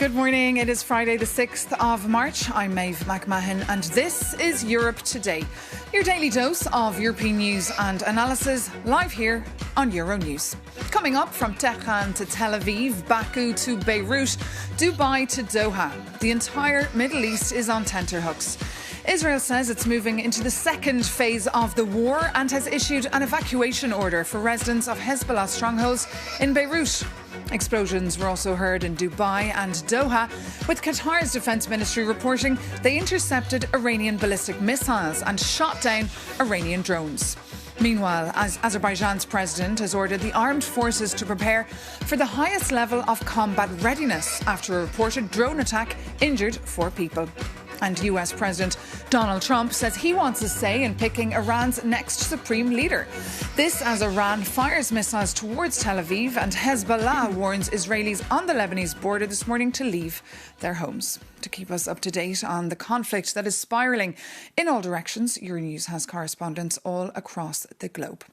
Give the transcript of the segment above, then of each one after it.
Good morning. It is Friday the 6th of March. I'm Maeve McMahon and this is Europe Today. Your daily dose of European news and analysis live here on Euronews. Coming up from Tehran to Tel Aviv, Baku to Beirut, Dubai to Doha. The entire Middle East is on tenterhooks. Israel says it's moving into the second phase of the war and has issued an evacuation order for residents of Hezbollah strongholds in Beirut. Explosions were also heard in Dubai and Doha, with Qatar's defence ministry reporting they intercepted Iranian ballistic missiles and shot down Iranian drones. Meanwhile, Azerbaijan's president has ordered the armed forces to prepare for the highest level of combat readiness after a reported drone attack injured 4 people. And US President Donald Trump says he wants a say in picking Iran's next supreme leader. This as Iran fires missiles towards Tel Aviv and Hezbollah warns Israelis on the Lebanese border this morning to leave their homes. To keep us up to date on the conflict that is spiralling in all directions, Euronews has correspondents all across the globe.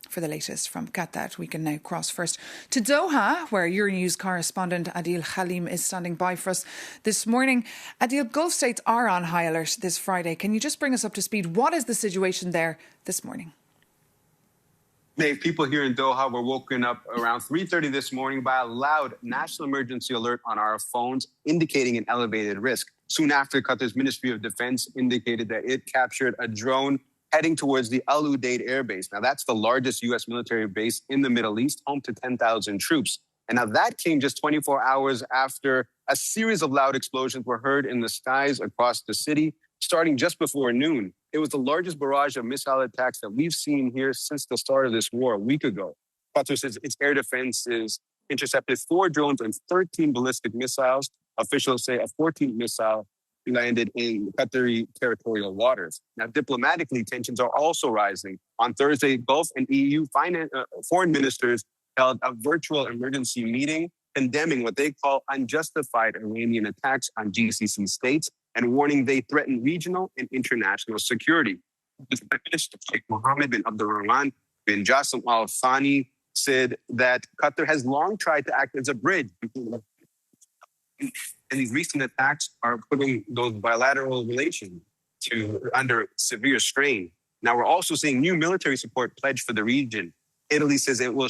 For the latest from Qatar, we can now cross first to Doha, where Euronews correspondent Adil Khalim is standing by for us this morning. Adil, Gulf states are on high alert this Friday. Can you just bring us up to speed? What is the situation there this morning? Dave, people here in Doha were woken up around 3:30 this morning by a loud national emergency alert on our phones, indicating an elevated risk. Soon after, Qatar's Ministry of Defense indicated that it captured a drone heading towards the Al Udeid Air Base. Now, that's the largest U.S. military base in the Middle East, home to 10,000 troops. And now that came just 24 hours after a series of loud explosions were heard in the skies across the city, starting just before noon. It was the largest barrage of missile attacks that we've seen here since the start of this war a week ago. Qatar says its air defenses intercepted 4 drones and 13 ballistic missiles. Officials say a 14th missile landed in Qatari territorial waters. Now, diplomatically, tensions are also rising. On Thursday, Gulf and EU foreign ministers held a virtual emergency meeting condemning what they call unjustified Iranian attacks on GCC states and warning they threaten regional and international security. Minister Sheikh Mohammed bin Abdulrahman bin Jassim Al Thani said that Qatar has long tried to act as a bridge between and these recent attacks are putting those bilateral relations under severe strain. Now, we're also seeing new military support pledged for the region. Italy says it will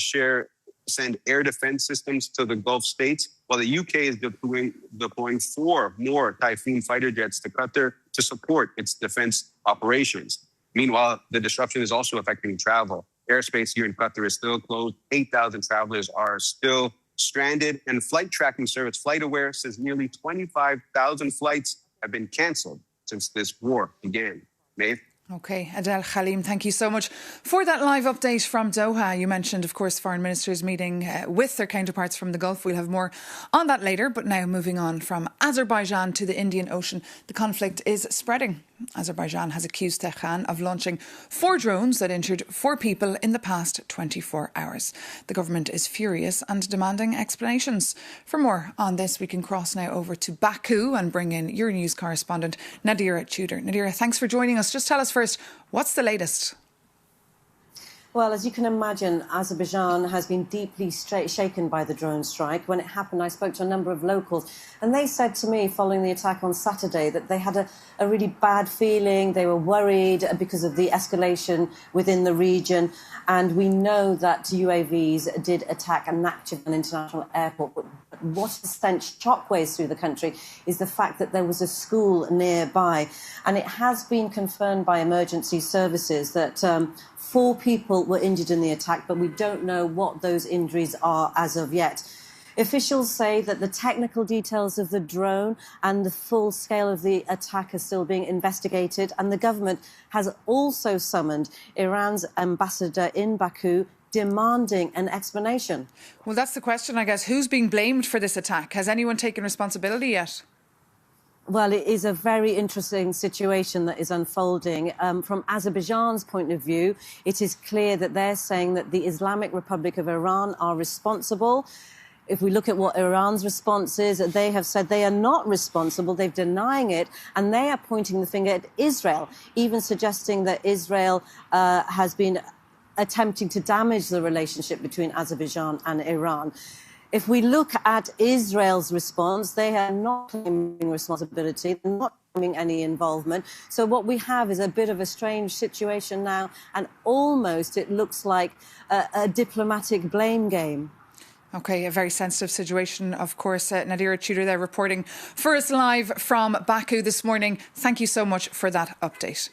send air defense systems to the Gulf states, while the UK is deploying 4 more Typhoon fighter jets to Qatar to support its defense operations. Meanwhile, the disruption is also affecting travel. Airspace here in Qatar is still closed. 8,000 travelers are still stranded, and flight tracking service FlightAware says nearly 25,000 flights have been cancelled since this war began. Maeve? OK, Adel Khalim, thank you so much for that live update from Doha. You mentioned, of course, foreign ministers meeting with their counterparts from the Gulf. We'll have more on that later. But now moving on from Azerbaijan to the Indian Ocean, the conflict is spreading. Azerbaijan has accused Tehran of launching 4 drones that injured 4 people in the past 24 hours. The government is furious and demanding explanations. For more on this, we can cross now over to Baku and bring in Euronews correspondent Nadira Tudor. Nadira, thanks for joining us. Just tell us first, what's the latest? Well, as you can imagine, Azerbaijan has been deeply shaken by the drone strike. When it happened, I spoke to a number of locals, and they said to me following the attack on Saturday that they had a really bad feeling. They were worried because of the escalation within the region. And we know that UAVs did attack an international airport. But what has sent shockwaves through the country is the fact that there was a school nearby. And it has been confirmed by emergency services that 4 people were injured in the attack, but we don't know what those injuries are as of yet. Officials say that the technical details of the drone and the full scale of the attack are still being investigated, and the government has also summoned Iran's ambassador in Baku, demanding an explanation. Well, that's the question, I guess. Who's being blamed for this attack? Has anyone taken responsibility yet? Well, it is a very interesting situation that is unfolding. From Azerbaijan's point of view, it is clear that they're saying that the Islamic Republic of Iran are responsible. If we look at what Iran's response is, they have said they are not responsible. They're denying it, and they are pointing the finger at Israel, even suggesting that Israel has been attempting to damage the relationship between Azerbaijan and Iran. If we look at Israel's response, they are not claiming responsibility, they're not claiming any involvement. So what we have is a bit of a strange situation now, and almost it looks like a diplomatic blame game. OK, a very sensitive situation, of course. Nadira Tudor there reporting for us live from Baku this morning. Thank you so much for that update.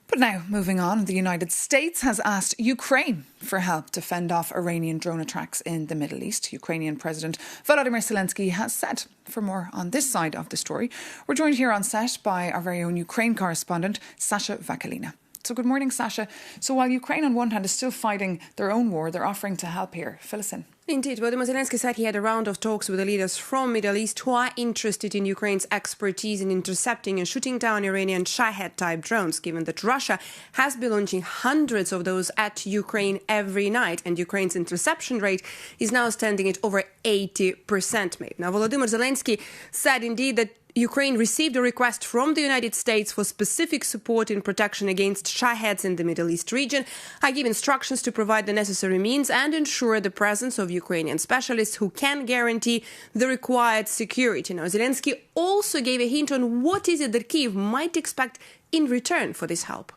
But now, moving on, the United States has asked Ukraine for help to fend off Iranian drone attacks in the Middle East. Ukrainian President Volodymyr Zelensky has said. For more on this side of the story, we're joined here on set by our very own Ukraine correspondent, Sasha Vakalina. So good morning, Sasha. So while Ukraine on one hand is still fighting their own war, they're offering to help here. Fill us in. Indeed, Volodymyr Zelensky said he had a round of talks with the leaders from Middle East who are interested in Ukraine's expertise in intercepting and shooting down Iranian Shahed-type drones, given that Russia has been launching hundreds of those at Ukraine every night, and Ukraine's interception rate is now standing at over 80%. Now, Volodymyr Zelensky said indeed that Ukraine received a request from the United States for specific support in protection against Shaheds in the Middle East region. I give instructions to provide the necessary means and ensure the presence of Ukrainian specialists who can guarantee the required security. Now, Zelensky also gave a hint on what is it that Kyiv might expect in return for this help.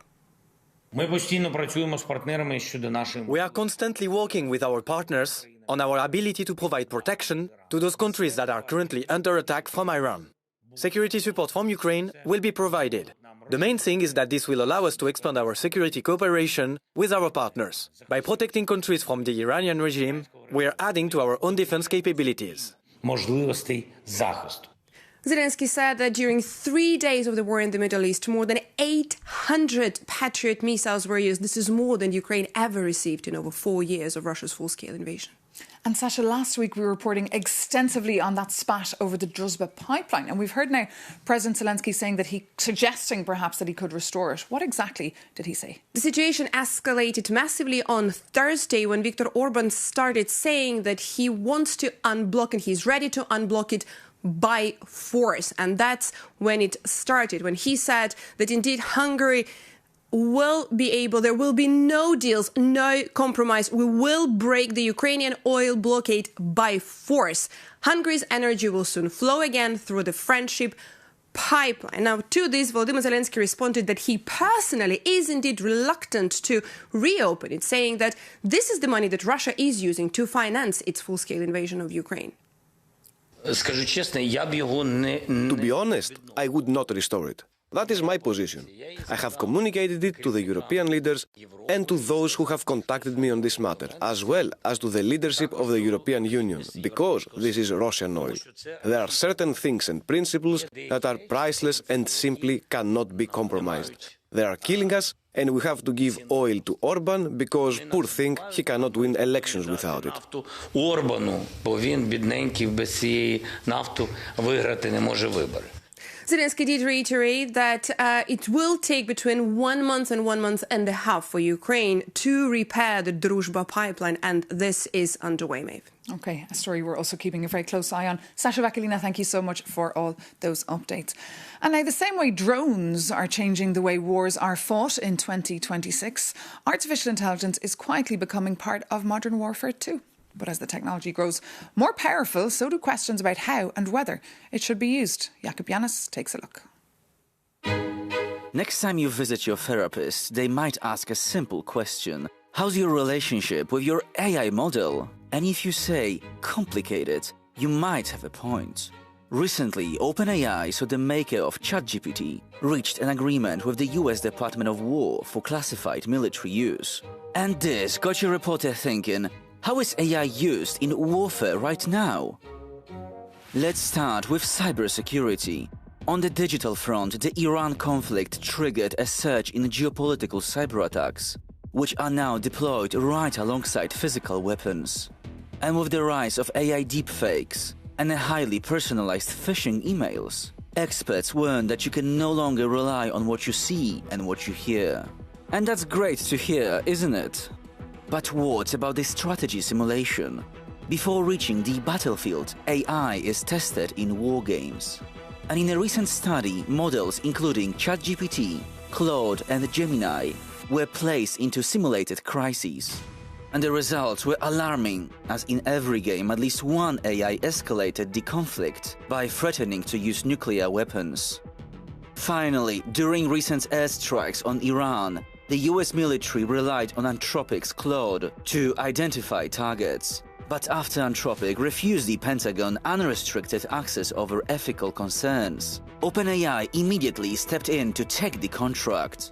We are constantly working with our partners on our ability to provide protection to those countries that are currently under attack from Iran. Security support from Ukraine will be provided. The main thing is that this will allow us to expand our security cooperation with our partners. By protecting countries from the Iranian regime, we are adding to our own defense capabilities. Zelensky said that during 3 days of the war in the Middle East, more than 800 Patriot missiles were used. This is more than Ukraine ever received in over 4 years of Russia's full-scale invasion. And Sasha, last week we were reporting extensively on that spat over the Druzhba pipeline. And we've heard now President Zelensky saying that suggesting perhaps that he could restore it. What exactly did he say? The situation escalated massively on Thursday when Viktor Orban started saying that he wants to unblock and he's ready to unblock it by force. And that's when it started, when he said that indeed Hungary there will be no deals, no compromise. We will break the Ukrainian oil blockade by force. Hungary's energy will soon flow again through the friendship pipeline. Now, to this, Volodymyr Zelensky responded that he personally is indeed reluctant to reopen it, saying that this is the money that Russia is using to finance its full-scale invasion of Ukraine. To be honest, I would not restore it. That is my position. I have communicated it to the European leaders and to those who have contacted me on this matter, as well as to the leadership of the European Union, because this is Russian oil. There are certain things and principles that are priceless and simply cannot be compromised. They are killing us, and we have to give oil to Orban because, poor thing, he cannot win elections without it. Zelensky did reiterate that it will take between 1 month and 1.5 months for Ukraine to repair the Druzhba pipeline, and this is underway, Maeve. OK, a story we're also keeping a very close eye on. Sasha Vakalina, thank you so much for all those updates. And now, the same way drones are changing the way wars are fought in 2026, artificial intelligence is quietly becoming part of modern warfare too. But as the technology grows more powerful, so do questions about how and whether it should be used. Jakub Janis takes a look. Next time you visit your therapist, they might ask a simple question. How's your relationship with your AI model? And if you say complicated, you might have a point. Recently, OpenAI, so the maker of ChatGPT, reached an agreement with the US Department of War for classified military use. And this got your reporter thinking, how is AI used in warfare right now? Let's start with cybersecurity. On the digital front, the Iran conflict triggered a surge in geopolitical cyberattacks, which are now deployed right alongside physical weapons. And with the rise of AI deepfakes and a highly personalized phishing emails, experts warn that you can no longer rely on what you see and what you hear. And that's great to hear, isn't it? But what about the strategy simulation? Before reaching the battlefield, AI is tested in war games. And in a recent study, models including ChatGPT, Claude and Gemini were placed into simulated crises. And the results were alarming, as in every game at least one AI escalated the conflict by threatening to use nuclear weapons. Finally, during recent airstrikes on Iran, the US military relied on Anthropic's Claude to identify targets. But after Anthropic refused the Pentagon unrestricted access over ethical concerns, OpenAI immediately stepped in to take the contract.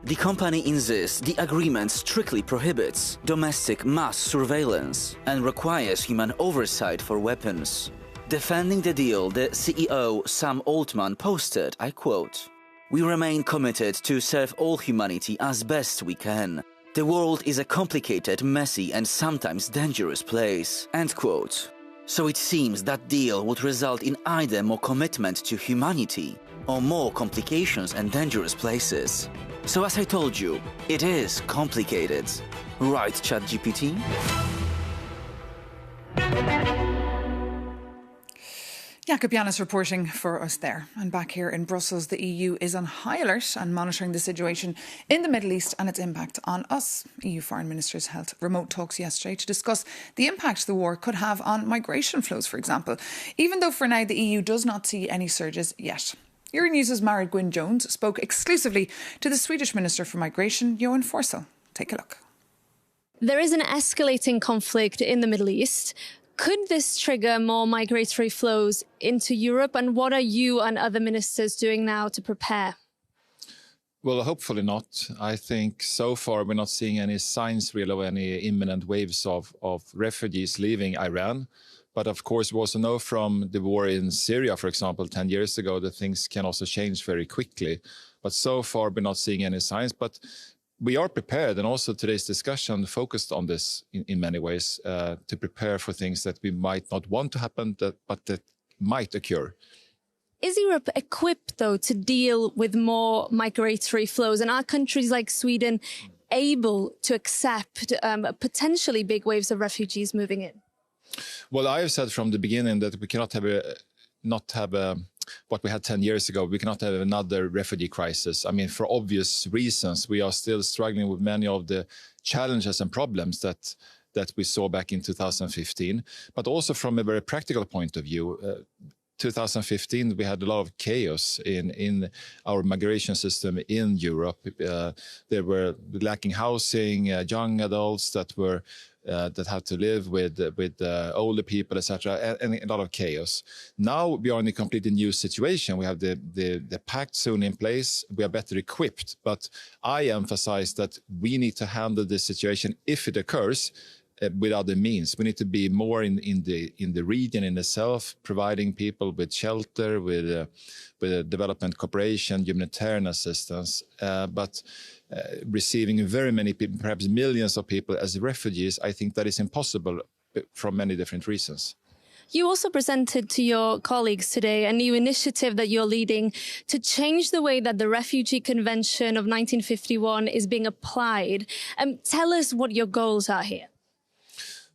The company insists the agreement strictly prohibits domestic mass surveillance and requires human oversight for weapons. Defending the deal, the CEO Sam Altman posted, I quote, "We remain committed to serve all humanity as best we can. The world is a complicated, messy and sometimes dangerous place." End quote. So it seems that deal would result in either more commitment to humanity or more complications and dangerous places. So as I told you, it is complicated. Right, ChatGPT? Jakob Yanis reporting for us there. And back here in Brussels, the EU is on high alert and monitoring the situation in the Middle East and its impact on us. EU foreign ministers held remote talks yesterday to discuss the impact the war could have on migration flows, for example, even though for now the EU does not see any surges yet. Euronews' Mara Gwynne-Jones spoke exclusively to the Swedish Minister for Migration, Johan Forssell. Take a look. There is an escalating conflict in the Middle East. Could this trigger more migratory flows into Europe? And what are you and other ministers doing now to prepare? Well, hopefully not. I think so far we're not seeing any signs really of any imminent waves of refugees leaving Iran. But of course, we also know from the war in Syria, for example, 10 years ago, that things can also change very quickly. But so far, we're not seeing any signs. But we are prepared, and also today's discussion focused on this in many ways, to prepare for things that we might not want to happen, but that might occur. Is Europe equipped, though, to deal with more migratory flows? And are countries like Sweden able to accept potentially big waves of refugees moving in? Well, I have said from the beginning that we cannot have what we had 10 years ago. We cannot have another refugee crisis. I mean, for obvious reasons, we are still struggling with many of the challenges and problems that we saw back in 2015. But also from a very practical point of view, 2015, we had a lot of chaos in our migration system in Europe. There were lacking housing, young adults that had to live with older people, etc., and a lot of chaos. Now we are in a completely new situation. We have the pact soon in place. We are better equipped, but I emphasize that we need to handle this situation if it occurs with other means. We need to be more in the region in itself, providing people with shelter, with development cooperation, humanitarian assistance, but receiving very many people, perhaps millions of people as refugees, I think that is impossible from many different reasons. You also presented to your colleagues today a new initiative that you're leading to change the way that the Refugee Convention of 1951 is being applied. Tell us what your goals are here.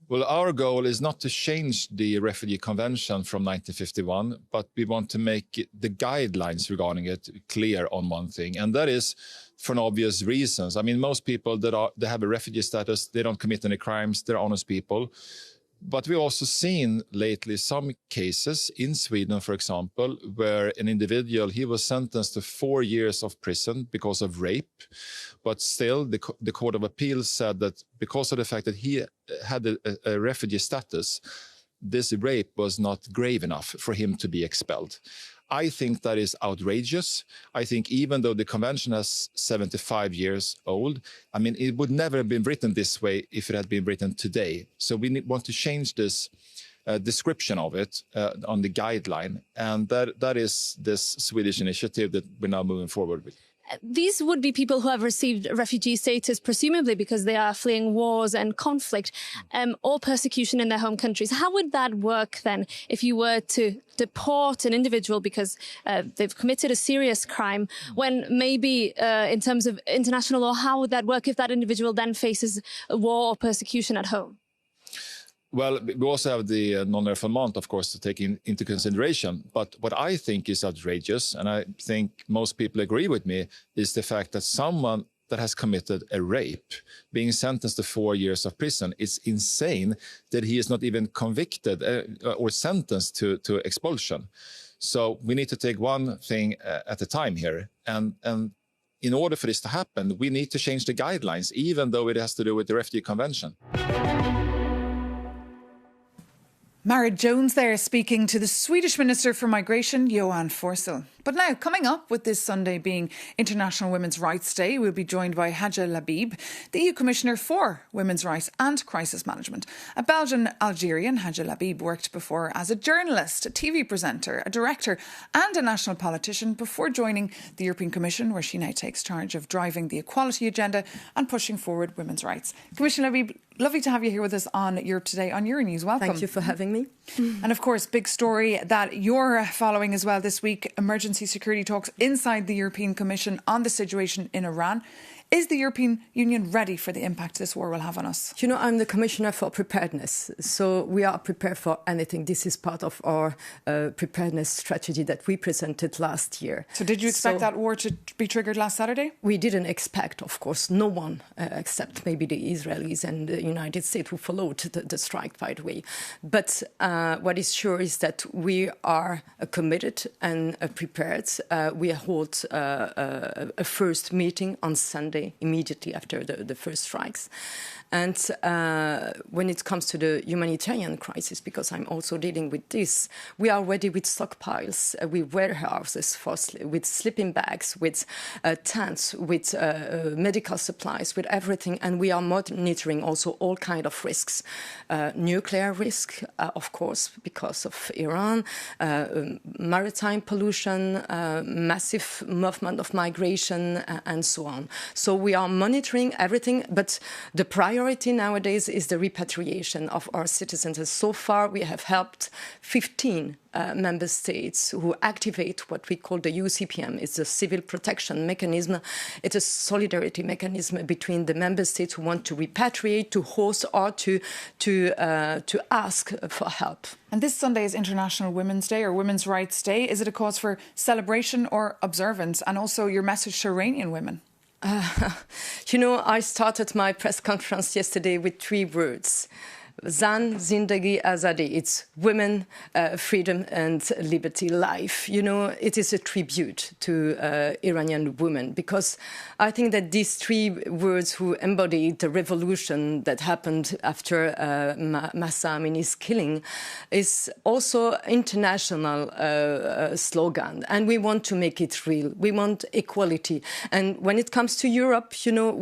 Well, our goal is not to change the Refugee Convention from 1951, but we want to make the guidelines regarding it clear on one thing, and that is for obvious reasons. I mean, most people that have a refugee status, they don't commit any crimes, they're honest people. But we've also seen lately some cases in Sweden, for example, where an individual, he was sentenced to 4 years of prison because of rape. But still, the Court of Appeal said that because of the fact that he had a refugee status, this rape was not grave enough for him to be expelled. I think that is outrageous. I think even though the convention is 75 years old, I mean, it would never have been written this way if it had been written today. So we want to change this description of it on the guideline. And that is this Swedish initiative that we're now moving forward with. These would be people who have received refugee status, presumably because they are fleeing wars and conflict or persecution in their home countries. How would that work then if you were to deport an individual because they've committed a serious crime when maybe in terms of international law, how would that work if that individual then faces a war or persecution at home? Well, we also have the non-refoulement, of course, to take into consideration. But what I think is outrageous, and I think most people agree with me, is the fact that someone that has committed a rape being sentenced to 4 years of prison. It's insane that he is not even convicted or sentenced to expulsion. So we need to take one thing at a time here. And in order for this to happen, we need to change the guidelines, even though it has to do with the Refugee Convention. Marit Jones there speaking to the Swedish Minister for Migration, Johan Forssell. But now, coming up with this Sunday being International Women's Rights Day, we'll be joined by Hadja La'bib, the EU Commissioner for Women's Rights and Crisis Management. A Belgian-Algerian, Hadja La'bib worked before as a journalist, a TV presenter, a director and a national politician before joining the European Commission, where she now takes charge of driving the equality agenda and pushing forward women's rights. Commissioner La'bib, lovely to have you here with us on Europe Today on Euronews. Welcome. Thank you for having me. And of course, big story that you're following as well this week, emergency security talks inside the European Commission on the situation in Iran. Is the European Union ready for the impact this war will have on us? You know, I'm the Commissioner for Preparedness, so we are prepared for anything. This is part of our preparedness strategy that we presented last year. So did you expect that war to be triggered last Saturday? We didn't expect, of course, no one except maybe the Israelis and the United States who followed the strike, by the way. But what is sure is that we are committed and prepared. We hold a first meeting on Sunday, immediately after the first strikes. And when it comes to the humanitarian crisis, because I'm also dealing with this, we are ready with stockpiles, with warehouses with sleeping bags, with tents, with medical supplies, with everything. And we are monitoring also all kinds of risks. Nuclear risk, of course, because of Iran, maritime pollution, massive movement of migration, and so on. So we are monitoring everything, but the priority nowadays is the repatriation of our citizens. And so far, we have helped 15 member states who activate what we call the UCPM. It's a civil protection mechanism. It's a solidarity mechanism between the member states who want to repatriate, to host, or to ask for help. And this Sunday is International Women's Day or Women's Rights Day. Is it a cause for celebration or observance? And also your message to Iranian women? You know, I started my press conference yesterday with 3 words. Zan, Zindagi, Azadi. It's women, freedom and liberty, life. You know, it is a tribute to Iranian women, because I think that these 3 words who embody the revolution that happened after Mahsa Amini's killing is also international slogan. And we want to make it real. We want equality. And when it comes to Europe, you know,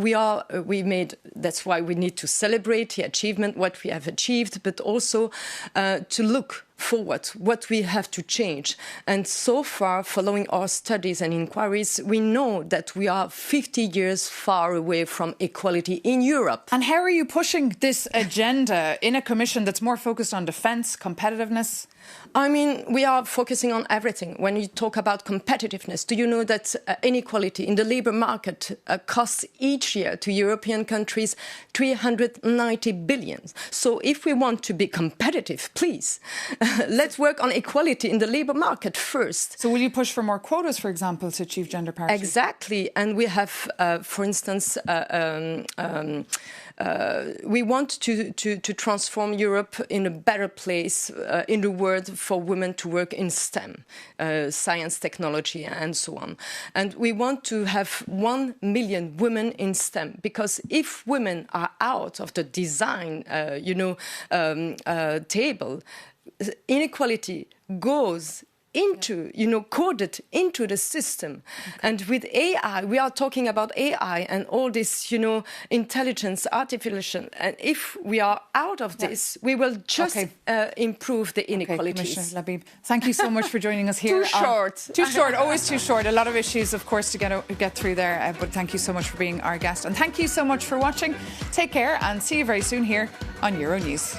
that's why we need to celebrate the achievement, what we have achieved, but also to look forward, what we have to change. And so far, following our studies and inquiries, we know that we are 50 years far away from equality in Europe. And how are you pushing this agenda in a commission that's more focused on defence, competitiveness? I mean, we are focusing on everything. When you talk about competitiveness, do you know that inequality in the labour market costs each year to European countries 390 billion? So if we want to be competitive, please, let's work on equality in the labour market first. So will you push for more quotas, for example, to achieve gender parity? Exactly. And we have, for instance, we want to transform Europe in a better place in the world for women to work in STEM, science, technology, and so on. And we want to have 1 million women in STEM, because if women are out of the design, table, inequality goes into, coded into the system. Okay. And with AI, we are talking about AI and all this, intelligence, artificial. And if we are out of this, we will just improve the inequalities. Commissioner La'bib, thank you so much for joining us here. Too short. Too short, always too short. A lot of issues, of course, to get through there. But thank you so much for being our guest. And thank you so much for watching. Take care and see you very soon here on Euronews.